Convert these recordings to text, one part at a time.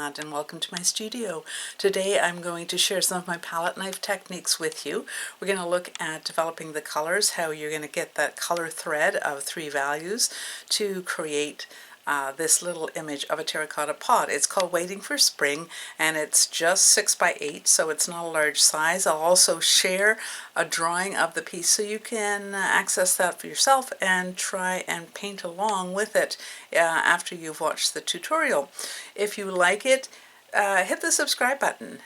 Jeanette and welcome to my studio. Today I'm going to share some of my palette knife techniques with you. We're going to look at developing the colors, how you're going to get that color thread of 3 values to create this little image of a terracotta pot. It's called Waiting for Spring and it's just 6 by 8, so it's not a large size. I'll also share a drawing of the piece so you can access that for yourself and try and paint along with it after you've watched the tutorial. If you like it, hit the subscribe button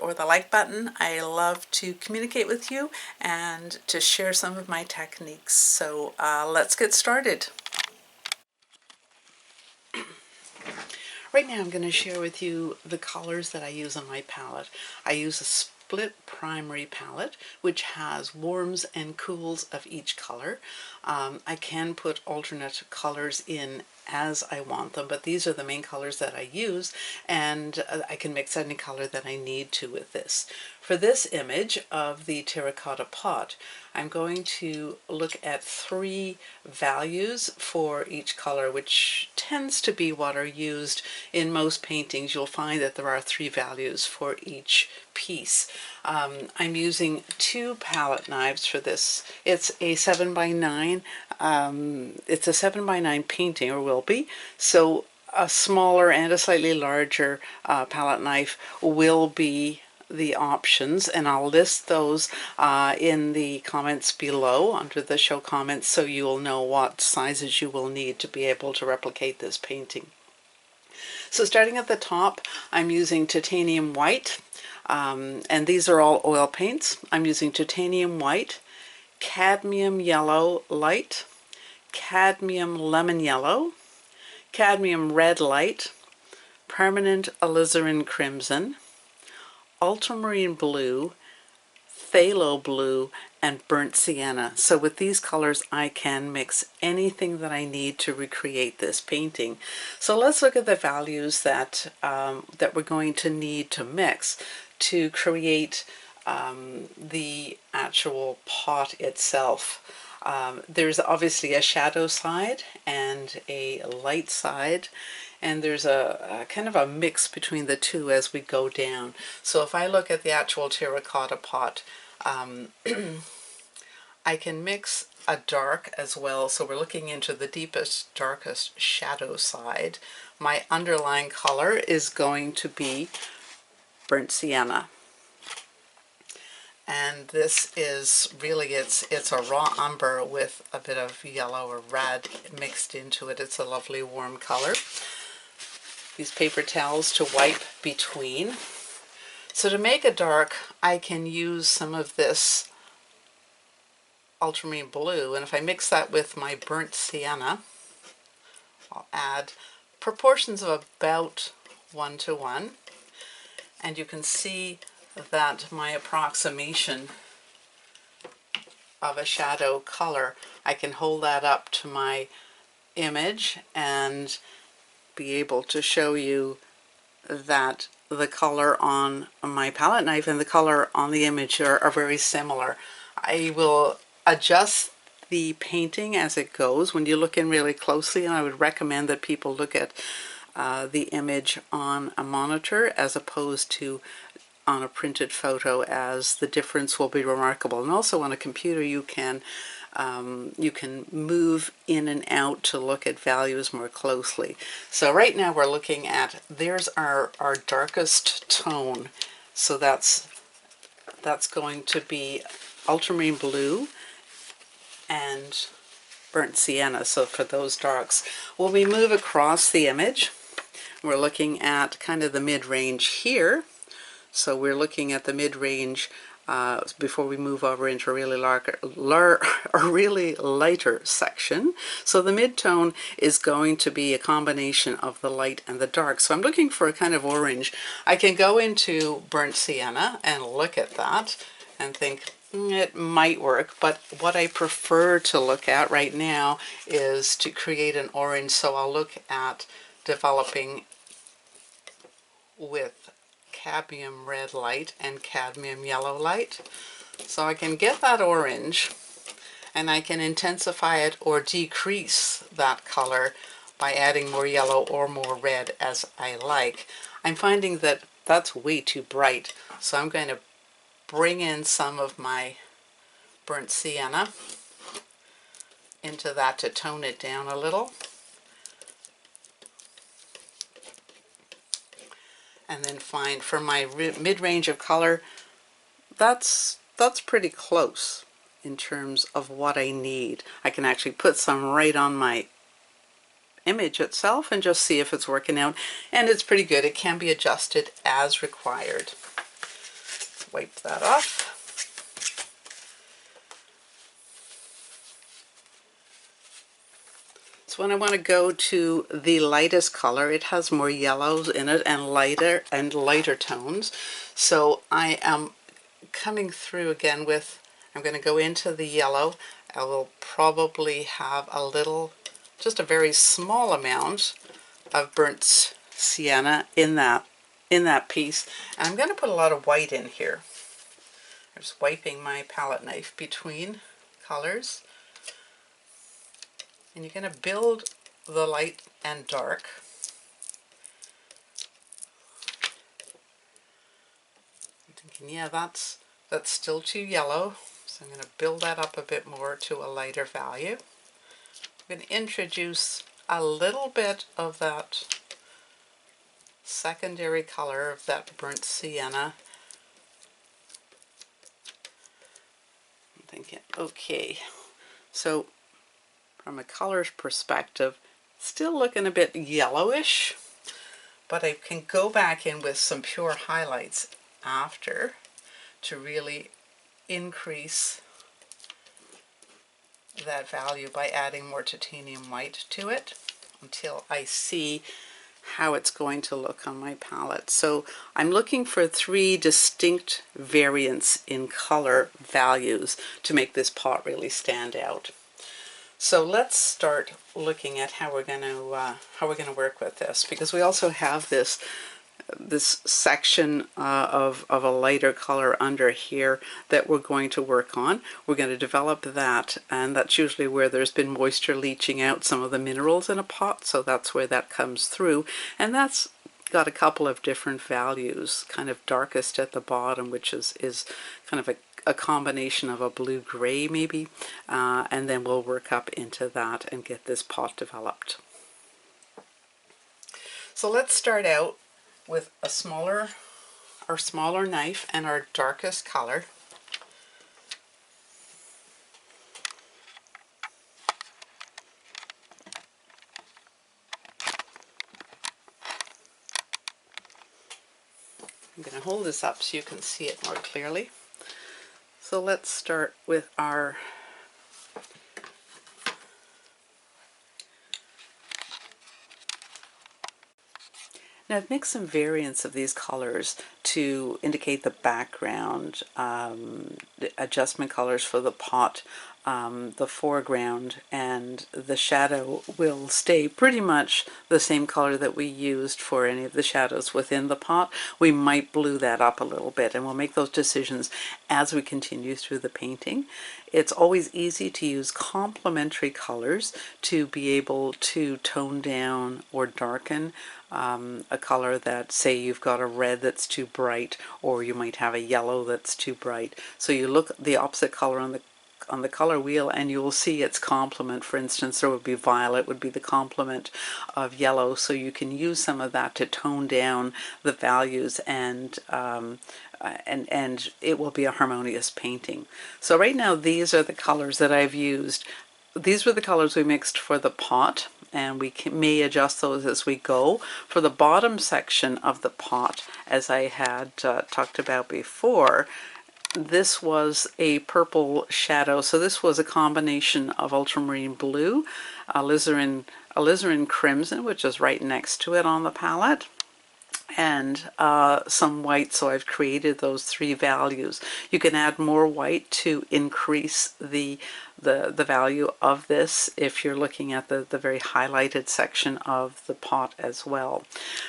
or the like button. I love to communicate with you and to share some of my techniques. So let's get started. Right now I'm going to share with you the colors that I use on my palette. I use a split primary palette which has warms and cools of each color. I can put alternate colors in as I want them, but these are the main colors that I use, and I can mix any color that I need to with this. For this image of the terracotta pot, I'm going to look at 3 values for each color, which tends to be what are used in most paintings. You'll find that there are 3 values for each piece. I'm using 2 palette knives for this. It's a 7 by 9. It's a 7 by 9 painting, or will be, so a smaller and a slightly larger palette knife will be the options, and I'll list those in the comments below under the show comments, so you'll know what sizes you will need to be able to replicate this painting. So starting at the top, I'm using titanium white, and these are all oil paints. I'm using titanium white, cadmium yellow light, cadmium lemon yellow, cadmium red light, permanent alizarin crimson, ultramarine blue, phthalo blue, and burnt sienna. So with these colors I can mix anything that I need to recreate this painting. So let's look at the values that that we're going to need to mix to create the actual pot itself. There's obviously a shadow side and a light side, and there's a kind of a mix between the two as we go down. So if I look at the actual terracotta pot, I can mix a dark as well, so we're looking into the deepest, darkest shadow side. My underlying color is going to be burnt sienna. And this is really, it's a raw umber with a bit of yellow or red mixed into it. It's a lovely warm color. These paper towels to wipe between. So to make a dark, I can use some of this ultramarine blue, and if I mix that with my burnt sienna, I'll add proportions of about 1 to 1, and you can see that my approximation of a shadow color, I can hold that up to my image and be able to show you that the color on my palette knife and the color on the image are very similar. I will adjust the painting as it goes when you look in really closely, and I would recommend that people look at the image on a monitor as opposed to on a printed photo, as the difference will be remarkable. And also on a computer you can move in and out to look at values more closely. So right now we're looking at, there's our darkest tone, so that's going to be ultramarine blue and burnt sienna. So for those darks, when we move across the image, we're looking at kind of the mid-range here. So we're looking at the mid-range before we move over into a really lighter section. So the mid-tone is going to be a combination of the light and the dark. So I'm looking for a kind of orange. I can go into burnt sienna and look at that and think, it might work, but what I prefer to look at right now is to create an orange. So I'll look at developing with cadmium red light and cadmium yellow light. So I can get that orange and I can intensify it or decrease that color by adding more yellow or more red as I like. I'm finding that that's way too bright, so I'm going to bring in some of my burnt sienna into that to tone it down a little. And then find for my mid-range of color, that's pretty close in terms of what I need. I can actually put some right on my image itself and just see if it's working out, and it's pretty good. It can be adjusted as required. Wipe that off. So when I want to go to the lightest color, it has more yellows in it and lighter tones. So I am coming through again with, I'm going to go into the yellow. I will probably have a little, just a very small amount of burnt sienna in that piece. And I'm going to put a lot of white in here. I'm just wiping my palette knife between colors. And you're going to build the light and dark. I'm thinking, yeah, that's still too yellow, so I'm going to build that up a bit more to a lighter value. I'm going to introduce a little bit of that secondary color of that burnt sienna. I'm thinking, okay, so from a colors perspective, still looking a bit yellowish, but I can go back in with some pure highlights after to really increase that value by adding more titanium white to it until I see how it's going to look on my palette. So I'm looking for 3 distinct variants in color values to make this pot really stand out. So let's start looking at how we're going to work with this, because we also have this section of a lighter color under here that we're going to work on. We're going to develop that, and that's usually where there's been moisture leaching out some of the minerals in a pot, so that's where that comes through. And that's got a couple of different values, kind of darkest at the bottom, which is kind of a combination of a blue-gray maybe, and then we'll work up into that and get this pot developed. So let's start out with our smaller knife and our darkest color. I'm going to hold this up so you can see it more clearly. So let's start with our Now I've mixed some variants of these colors to indicate the background, the adjustment colors for the pot, the foreground, and the shadow will stay pretty much the same color that we used for any of the shadows within the pot. We might blue that up a little bit, and we'll make those decisions as we continue through the painting. It's always easy to use complementary colors to be able to tone down or darken a color that, say, you've got a red that's too bright, or you might have a yellow that's too bright. So you look at the opposite color on the color wheel and you will see its complement. For instance, there would be violet would be the complement of yellow, so you can use some of that to tone down the values, and it will be a harmonious painting. So right now these are the colors that I've used. These were the colors we mixed for the pot, and we may adjust those as we go. For the bottom section of the pot, as I had talked about before, this was a purple shadow. So this was a combination of ultramarine blue, alizarin crimson, which is right next to it on the palette, and some white. So I've created those 3 values. You can add more white to increase the value of this if you're looking at the very highlighted section of the pot as well.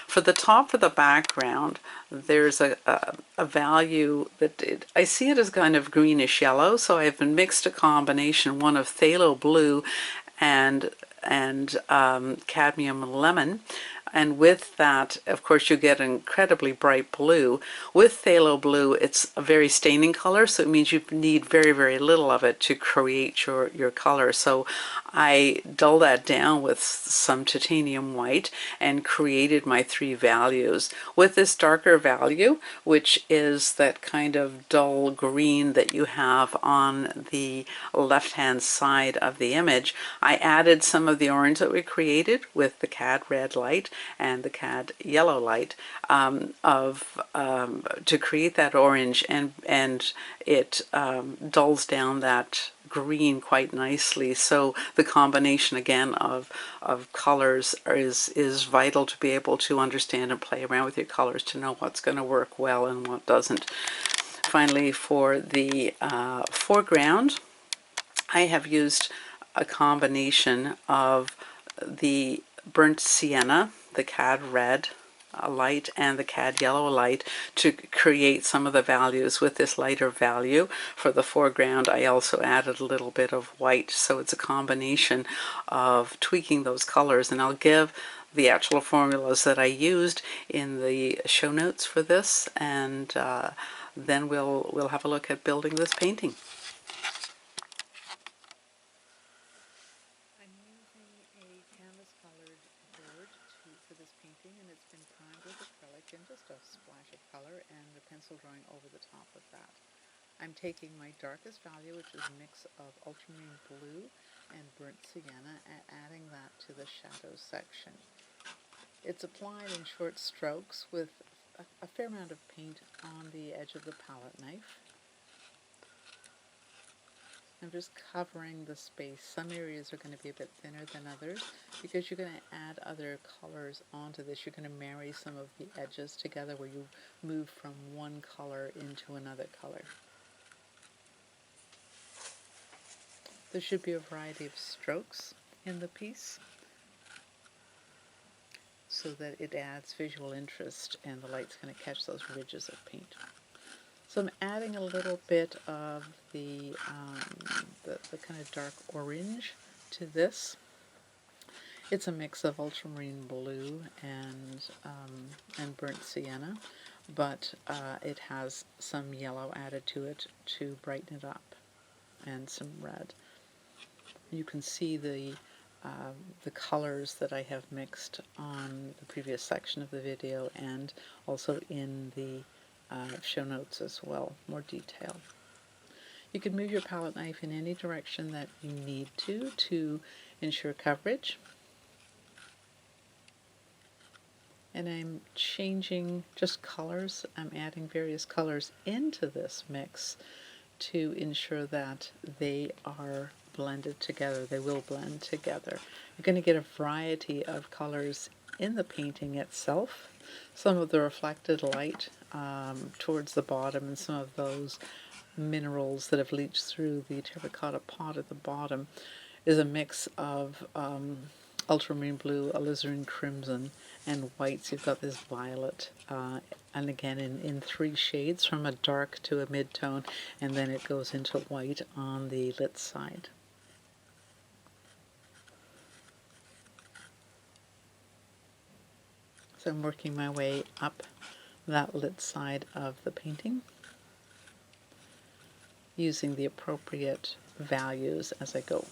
For the top of the background, there's a value that I see it as kind of greenish yellow, so I've mixed a combination, one of phthalo blue and cadmium lemon, And with that, of course, you get an incredibly bright blue. With phthalo blue, it's a very staining color, so it means you need very, very little of it to create your color. So I dull that down with some titanium white and created my three values. With this darker value, which is that kind of dull green that you have on the left-hand side of the image, I added some of the orange that we created with the cad red light and the cad yellow light to create that orange, and it dulls down that green quite nicely. So the combination again of colors is vital to be able to understand and play around with your colors to know what's going to work well and what doesn't. Finally, for the foreground, I have used a combination of the burnt sienna, the cad red light, and the cad yellow light to create some of the values. With this lighter value for the foreground, I also added a little bit of white, so it's a combination of tweaking those colors, and I'll give the actual formulas that I used in the show notes for this, and then we'll have a look at building this painting. I'm using a canvas-colored board for this painting, and it's been primed with acrylic and just a splash of color and a pencil drawing over the top of that. I'm taking my darkest value, which is a mix of ultramarine blue and burnt sienna, and adding that to the shadow section. It's applied in short strokes with a fair amount of paint on the edge of the palette knife. I'm just covering the space. Some areas are going to be a bit thinner than others because you're going to add other colors onto this. You're going to marry some of the edges together where you move from one color into another color. There should be a variety of strokes in the piece so that it adds visual interest and the light's going to catch those ridges of paint. So I'm adding a little bit of the kind of dark orange to this. It's a mix of ultramarine blue and burnt sienna, but it has some yellow added to it to brighten it up, and some red. You can see the colors that I have mixed on the previous section of the video and also in the show notes as well, more detail. You can move your palette knife in any direction that you need to ensure coverage. And I'm changing just colors. I'm adding various colors into this mix to ensure that they are blended together. They will blend together. You're going to get a variety of colors in the painting itself. Some of the reflected light towards the bottom, and some of those minerals that have leached through the terracotta pot at the bottom is a mix of ultramarine blue, alizarin crimson, and whites. You've got this violet, and again in three shades, from a dark to a mid-tone, and then it goes into white on the lit side. So I'm working my way up that lit side of the painting, using the appropriate values as I go.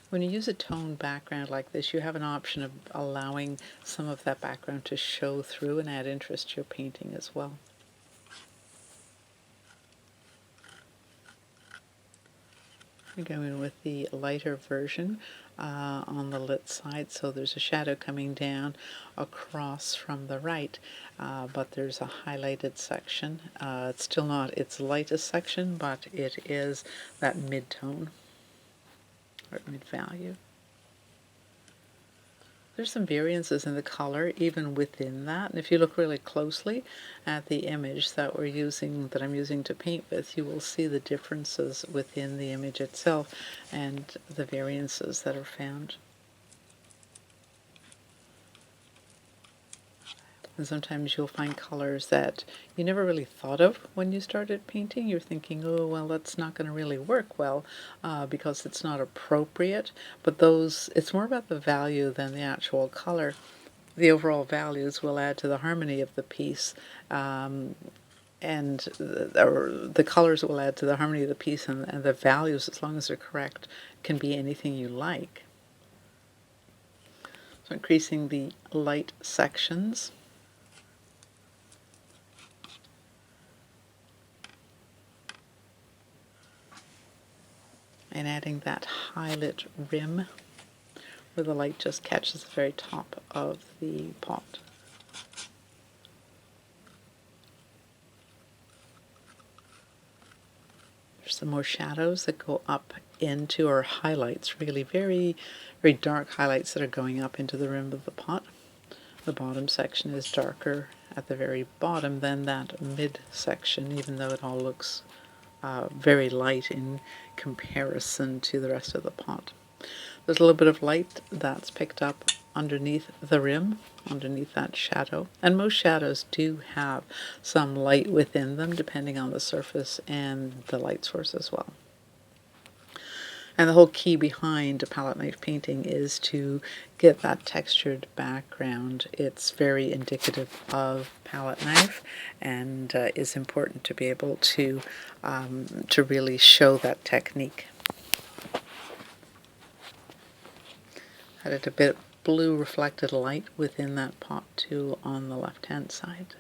When you use a toned background like this, you have an option of allowing some of that background to show through and add interest to your painting as well. I'm going with the lighter version on the lit side, so there's a shadow coming down across from the right, but there's a highlighted section. It's still not its lightest section, but it is that mid-tone or mid-value. There's some variances in the color even within that, and if you look really closely at the image that I'm using to paint with, you will see the differences within the image itself and the variances that are found. And sometimes you'll find colors that you never really thought of when you started painting. You're thinking, oh, well, that's not going to really work well because it's not appropriate. But it's more about the value than the actual color. The overall values will add to the harmony of the piece. And the colors will add to the harmony of the piece, and the values, as long as they're correct, can be anything you like. So increasing the light sections. And adding that highlight rim where the light just catches the very top of the pot. There's some more shadows that go up into, or highlights, really very, very dark highlights that are going up into the rim of the pot. The bottom section is darker at the very bottom than that mid section, even though it all looks very light in comparison to the rest of the pot. There's a little bit of light that's picked up underneath the rim, underneath that shadow. And most shadows do have some light within them, depending on the surface and the light source as well. And the whole key behind a palette knife painting is to get that textured background. It's very indicative of palette knife, and is important to be able to really show that technique. Added a bit of blue reflected light within that pot too on the left hand side.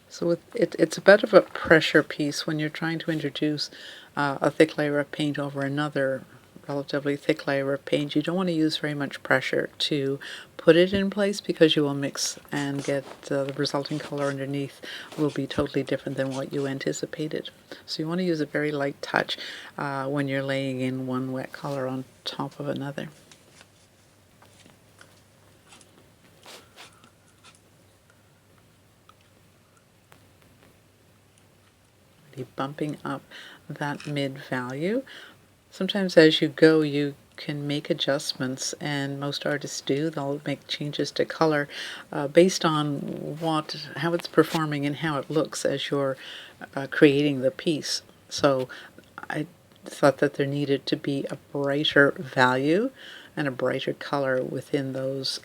So it's a bit of a pressure piece when you're trying to introduce a thick layer of paint over another relatively thick layer of paint. You don't want to use very much pressure to put it in place, because you will mix and get the resulting color underneath will be totally different than what you anticipated. So you want to use a very light touch when you're laying in one wet color on top of another. Bumping up that mid value. Sometimes as you go you can make adjustments, and most artists do. They'll make changes to color based on how it's performing and how it looks as you're creating the piece. So I thought that there needed to be a brighter value and a brighter color within those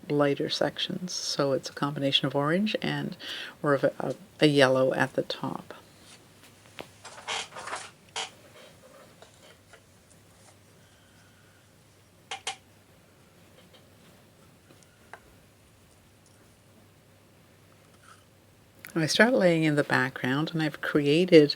lighter sections. So it's a combination of orange and more of a yellow at the top. I start laying in the background, and I've created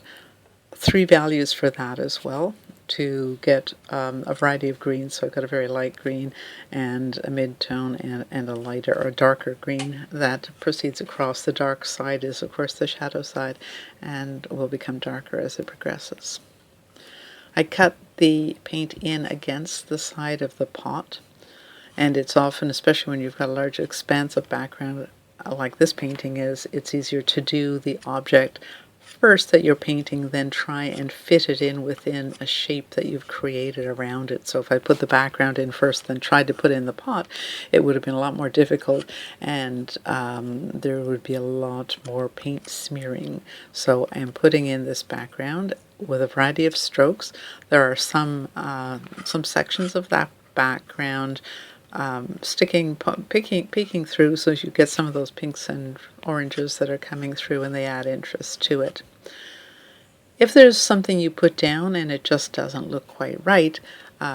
3 values for that as well to get a variety of greens. So I've got a very light green and a mid-tone and a lighter or darker green that proceeds across. The dark side is of course the shadow side and will become darker as it progresses. I cut the paint in against the side of the pot, and it's often, especially when you've got a large expanse of background like this painting is, it's easier to do the object first that you're painting, then try and fit it in within a shape that you've created around it. So if I put the background in first, then tried to put in the pot, it would have been a lot more difficult, and there would be a lot more paint smearing. So I'm putting in this background with a variety of strokes. There are some sections of that background peeking through, so you get some of those pinks and oranges that are coming through, and they add interest to it. If there's something you put down and it just doesn't look quite right,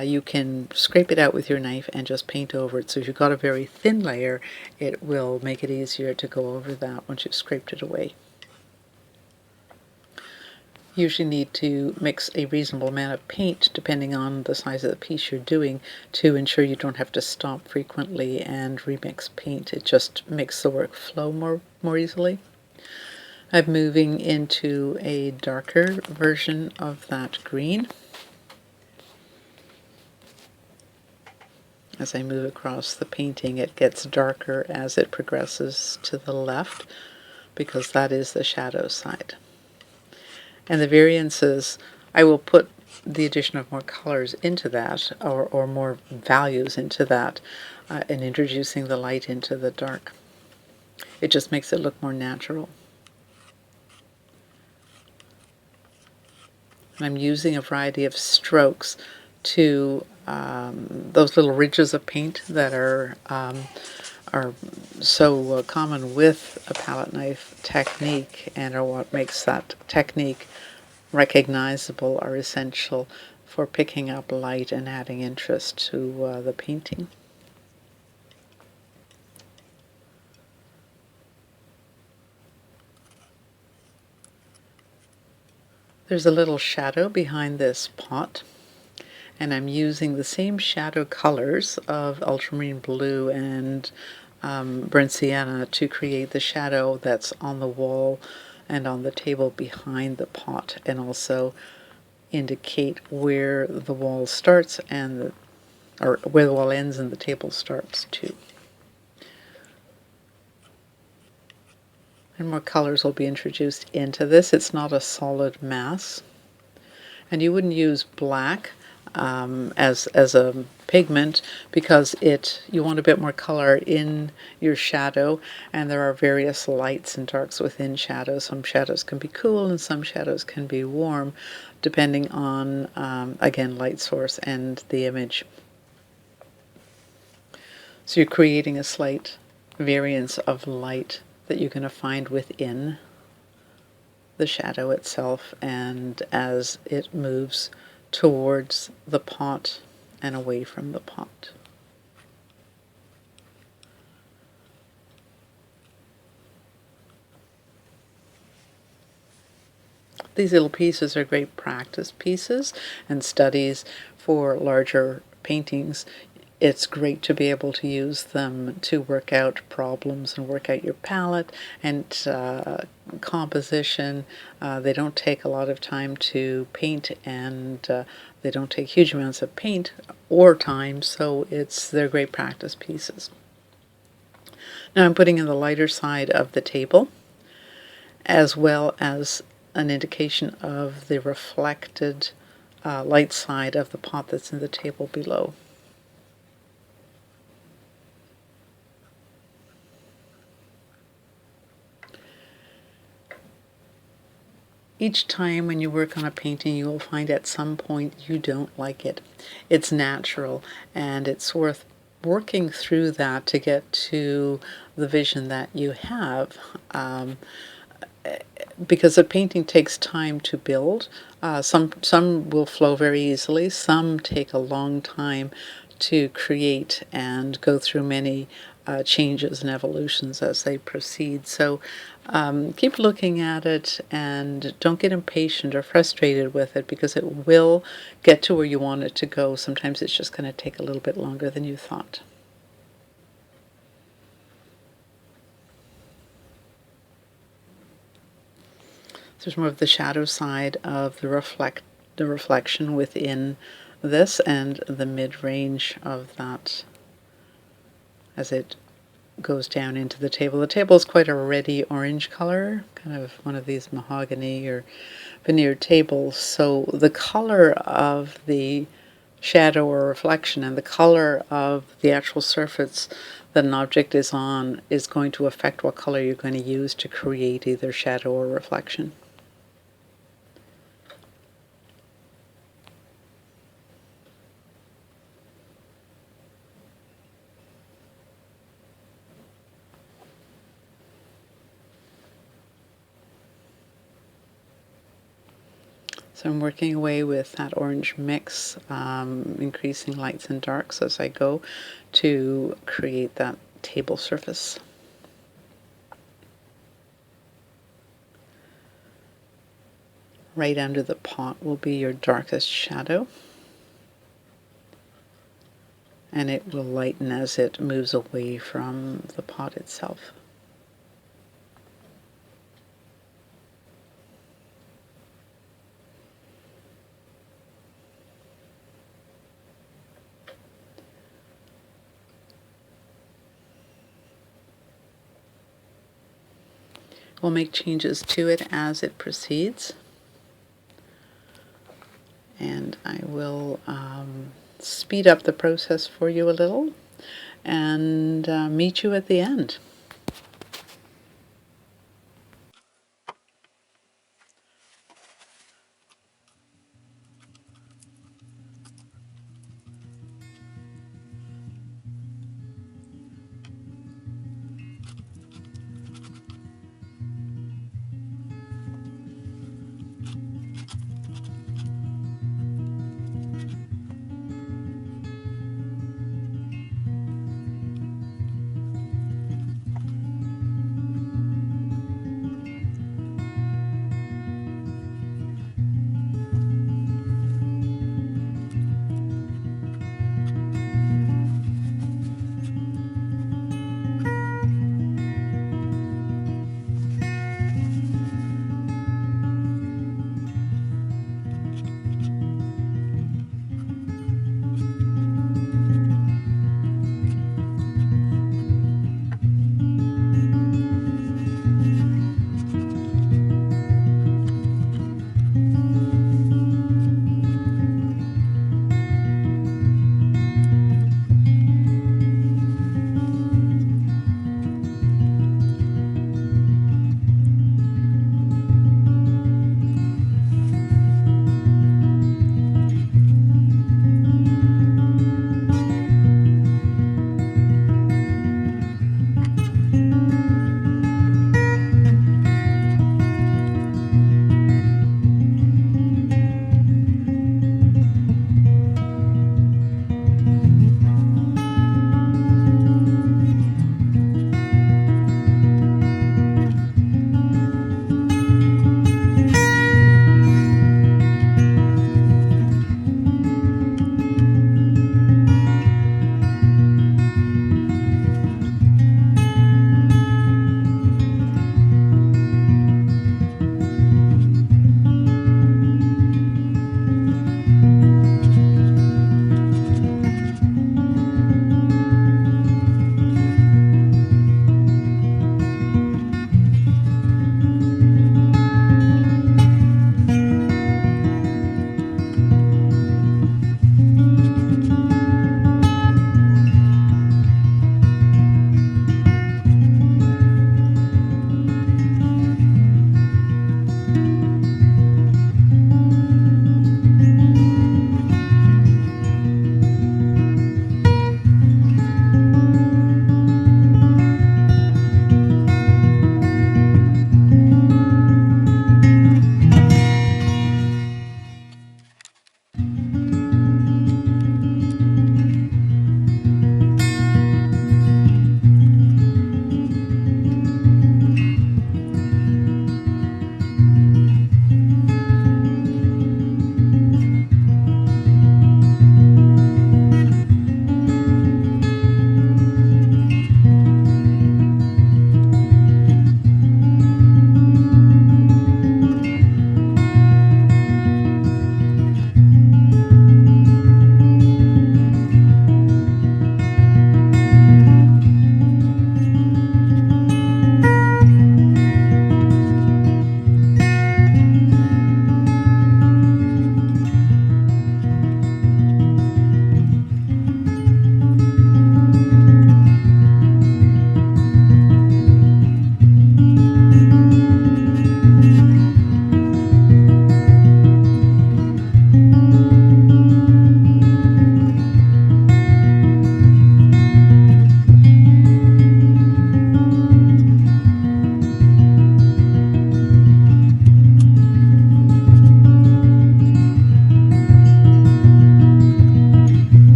you can scrape it out with your knife and just paint over it. So if you've got a very thin layer, it will make it easier to go over that once you've scraped it away. You usually need to mix a reasonable amount of paint depending on the size of the piece you're doing to ensure you don't have to stop frequently and remix paint. It just makes the work flow more easily. I'm moving into a darker version of that green. As I move across the painting, it gets darker as it progresses to the left, because that is the shadow side. And the variances, I will put the addition of more colors into that, or more values into that, and introducing the light into the dark. It just makes it look more natural. And I'm using a variety of strokes to those little ridges of paint that are so common with a palette knife technique, and are what makes that technique recognizable, are essential for picking up light and adding interest to the painting. There's a little shadow behind this pot, and I'm using the same shadow colors of ultramarine blue and burnt sienna to create the shadow that's on the wall and on the table behind the pot, and also indicate where the wall starts and or where the wall ends and the table starts too. And more colors will be introduced into this. It's not a solid mass. And you wouldn't use black as a pigment, because you want a bit more color in your shadow, and there are various lights and darks within shadows. Some shadows can be cool and some shadows can be warm, depending on again, light source and the image. So you're creating a slight variance of light that you're going to find within the shadow itself, and as it moves towards the pot and away from the pot. These little pieces are great practice pieces and studies for larger paintings. It's great to be able to use them to work out problems and work out your palette and composition. They don't take a lot of time to paint, and they don't take huge amounts of paint or time, so they're great practice pieces. Now I'm putting in the lighter side of the table, as well as an indication of the reflected light side of the pot that's in the table below. Each time when you work on a painting, you will find at some point you don't like it. It's natural, and it's worth working through that to get to the vision that you have. Because a painting takes time to build. Some will flow very easily. Some take a long time to create and go through many changes and evolutions as they proceed. So keep looking at it, and don't get impatient or frustrated with it, because it will get to where you want it to go. Sometimes it's just going to take a little bit longer than you thought. There's more of the shadow side of the reflection within this, and the mid-range of that as it goes down into the table. The table is quite a reddy orange color, kind of one of these mahogany or veneer tables, so the color of the shadow or reflection and the color of the actual surface that an object is on is going to affect what color you're going to use to create either shadow or reflection. So I'm working away with that orange mix, increasing lights and darks as I go to create that table surface. Right under the pot will be your darkest shadow, and it will lighten as it moves away from the pot itself. We'll make changes to it as it proceeds. And I will speed up the process for you a little and meet you at the end.